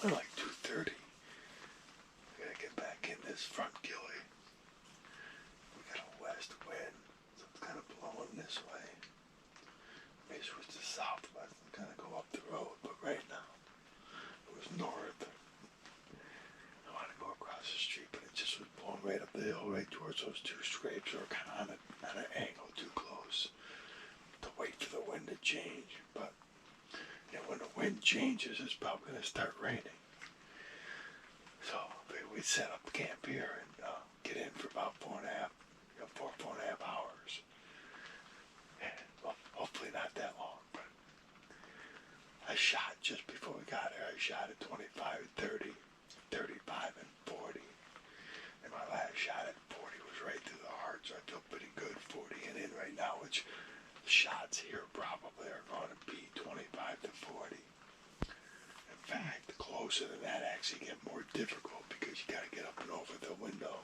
only like 2:30. We gotta get back in this front gilly. We got a west wind, so it's kind of blowing this way. Maybe switch to southwest and kind of go up the road, but right now it was north. I want to go across the street, but it just was blowing right up the hill, right towards those two scrapes, or kind of at an angle too close to wait for the wind to change. But when the wind changes, it's probably going to start raining. So we set up camp here and get in for about 4.5 hours. And well, hopefully not that long, but I shot just before we got here. I shot at 25, 30, 35, and 40. And my last shot at 40 was right through the heart, so I feel pretty good 40 and in right now, which the shots here probably are going to be 25 to 40. In fact, closer than that actually get more difficult because you got to get up and over the window.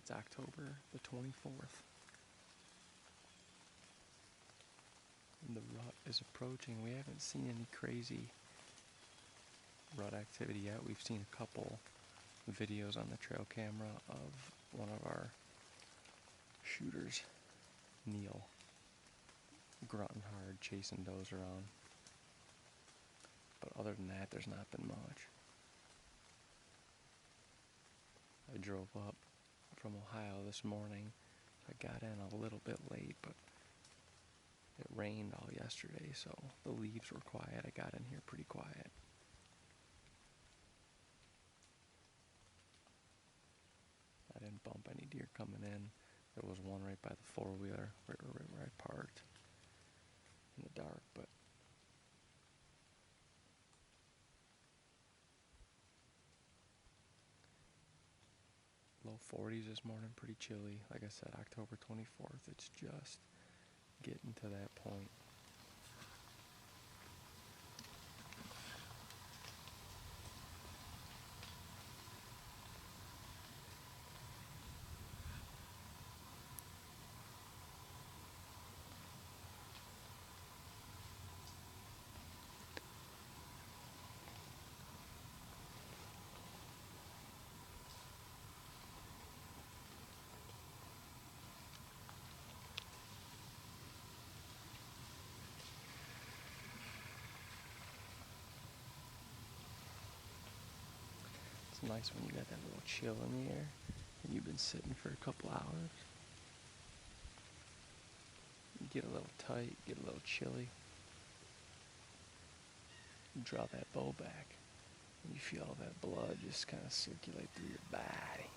It's October the 24th. And the rut is approaching. We haven't seen any crazy rut activity yet. We've seen a couple videos on the trail camera of one of our shooters, Neil, grunting hard, chasing does around. But other than that, there's not been much. I drove up from Ohio this morning. I got in a little bit late, but it rained all yesterday, so the leaves were quiet. I got in here pretty quiet. I didn't bump any deer coming in. There was one right by the four-wheeler where I parked in the dark, but low 40s this morning, pretty chilly. Like I said, October 24th, it's just getting to that point. It's nice when you got that little chill in the air and you've been sitting for a couple hours. You get a little tight, get a little chilly. You draw that bow back and you feel all that blood just kind of circulate through your body.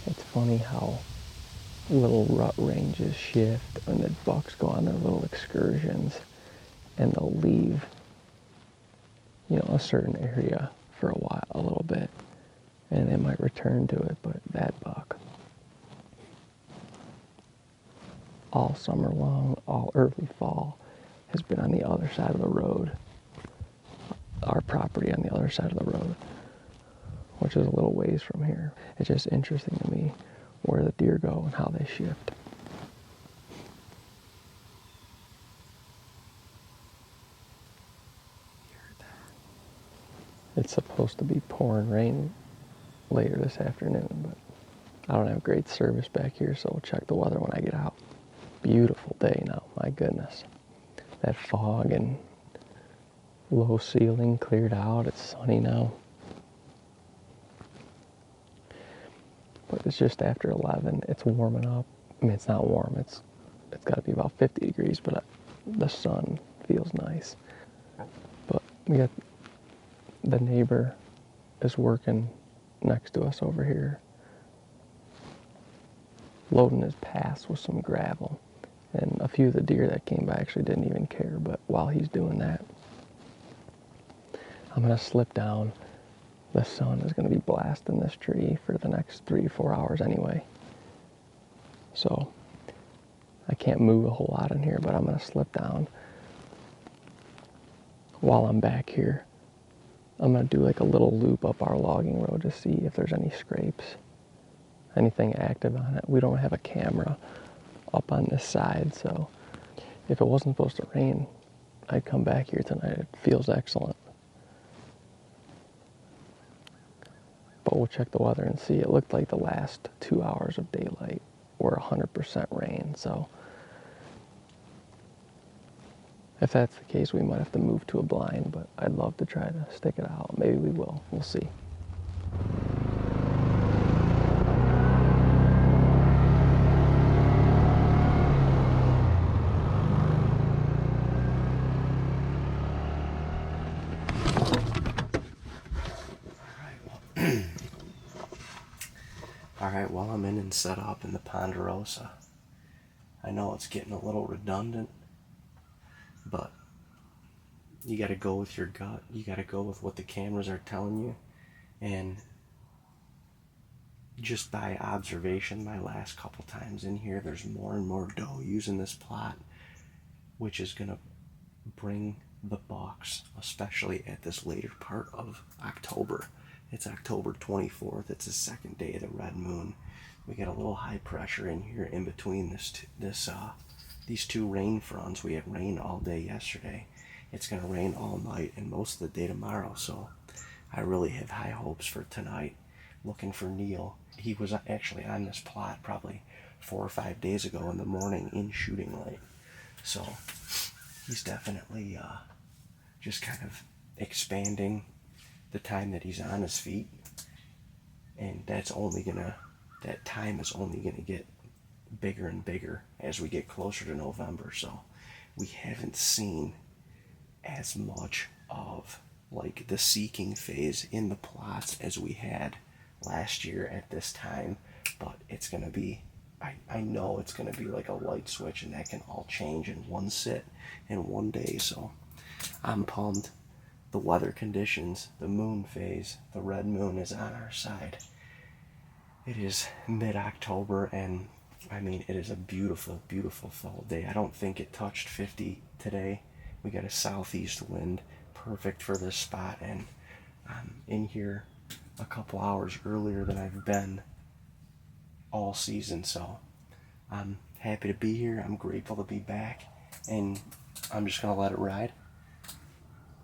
It's funny how little rut ranges shift and the bucks go on their little excursions and they'll leave, a certain area for a while, a little bit, and they might return to it. But that buck, all summer long, all early fall, has been on the other side of the road, our property on the other side of the road, which is a little ways from here. It's just interesting to me where the deer go and how they shift. It's supposed to be pouring rain later this afternoon, but I don't have great service back here, so we'll check the weather when I get out. Beautiful day now, my goodness. That fog and low ceiling cleared out. It's sunny now. But it's just after 11. It's warming up. I mean, it's not warm. It's got to be about 50 degrees, but the sun feels nice. But we got the neighbor is working next to us over here, loading his pass with some gravel. And a few of the deer that came by actually didn't even care, but while he's doing that, I'm going to slip down. The sun is going to be blasting this tree for the next 3-4 hours anyway. So I can't move a whole lot in here, but I'm going to slip down. While I'm back here, I'm going to do like a little loop up our logging road to see if there's any scrapes, anything active on it. We don't have a camera up on this side, so if it wasn't supposed to rain, I'd come back here tonight. It feels excellent. But we'll check the weather and see. It looked like the last 2 hours of daylight were 100% rain, so if that's the case, we might have to move to a blind, but I'd love to try to stick it out. Maybe we will. We'll see. Alright, while I'm in and set up in the Ponderosa, I know it's getting a little redundant, but you got to go with your gut. You got to go with what the cameras are telling you. And just by observation, my last couple times in here, there's more and more doe using this plot, which is going to bring the bucks, especially at this later part of October. It's October 24th. It's the second day of the red moon. We got a little high pressure in here in between these two rain fronts. We had rain all day yesterday. It's going to rain all night and most of the day tomorrow. So I really have high hopes for tonight. Looking for Neil. He was actually on this plot probably 4 or 5 days ago in the morning in shooting light. So he's definitely just kind of expanding the time that he's on his feet. And that time is only gonna get bigger and bigger as we get closer to November. So we haven't seen as much of like the seeking phase in the plots as we had last year at this time, but it's gonna be, I know it's gonna be like a light switch, and that can all change in one sit in one day. So I'm pumped. The weather conditions, the moon phase, the red moon is on our side. It is mid-October, and I mean, it is a beautiful, beautiful fall day. I don't think it touched 50 today. We got a southeast wind, perfect for this spot, and I'm in here a couple hours earlier than I've been all season. So I'm happy to be here. I'm grateful to be back, and I'm just gonna let it ride.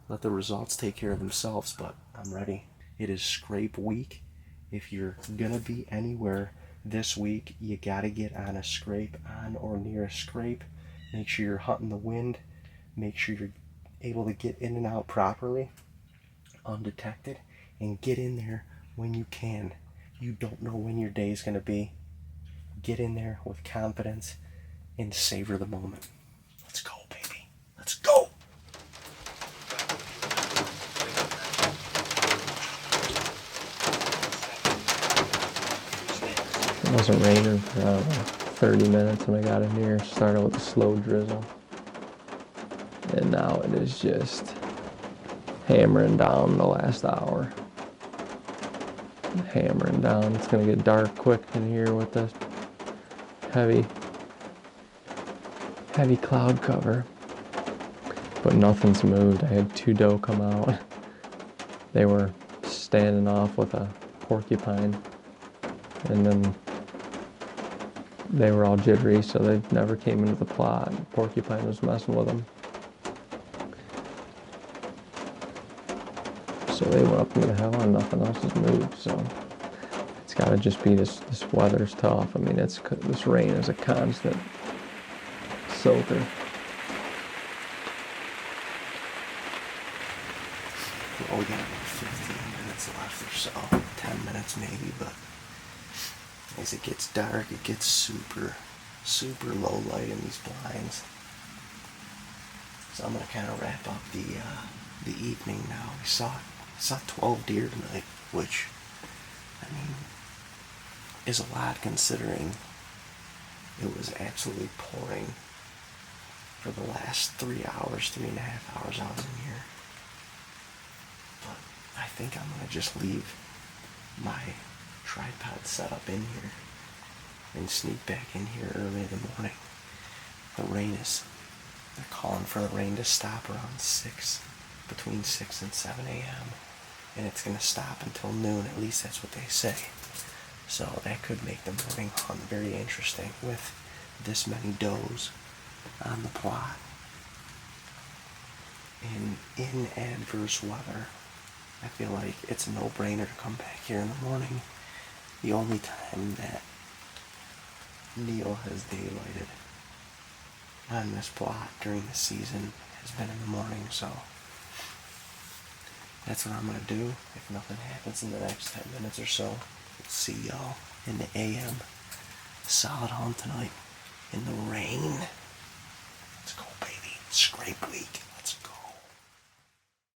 Let the results take care of themselves, but I'm ready. It is scrape week. If you're gonna be anywhere this week, you gotta get on a scrape, on or near a scrape. Make sure you're hunting the wind. Make sure you're able to get in and out properly, undetected, and get in there when you can. You don't know when your day is gonna be. Get in there with confidence and savor the moment. Let's go, baby. Let's go. It wasn't raining for, I don't know, 30 minutes when I got in here. Started with a slow drizzle. And now it is just hammering down the last hour. Hammering down. It's going to get dark quick in here with the heavy cloud cover. But nothing's moved. I had 2 doe come out. They were standing off with a porcupine. And then they were all jittery, so they never came into the plot. Porcupine was messing with them. So they went up into the hill and nothing else has moved. So it's got to just be this weather's tough. I mean, this rain is a constant soaker. Well, we got about 15 minutes left or so. 10 minutes maybe, but as it gets dark, it gets super, super low light in these blinds. So I'm gonna kind of wrap up the evening now. We saw 12 deer tonight, which I mean is a lot considering it was absolutely pouring for the last 3 hours, 3.5 hours I was in here. But I think I'm gonna just leave my tripod set up in here and sneak back in here early in the morning. They're calling for the rain to stop around 6, between 6 and 7 a.m. and it's going to stop until noon, at least that's what they say. So that could make the morning hunt very interesting with this many does on the plot. And in adverse weather, I feel like it's a no-brainer to come back here in the morning. The only time that Neil has daylighted on this plot during the season has been in the morning, so that's what I'm going to do. If nothing happens in the next 10 minutes or so, we'll see y'all in the AM. Solid hunt tonight in the rain. Let's go, baby. Scrape week.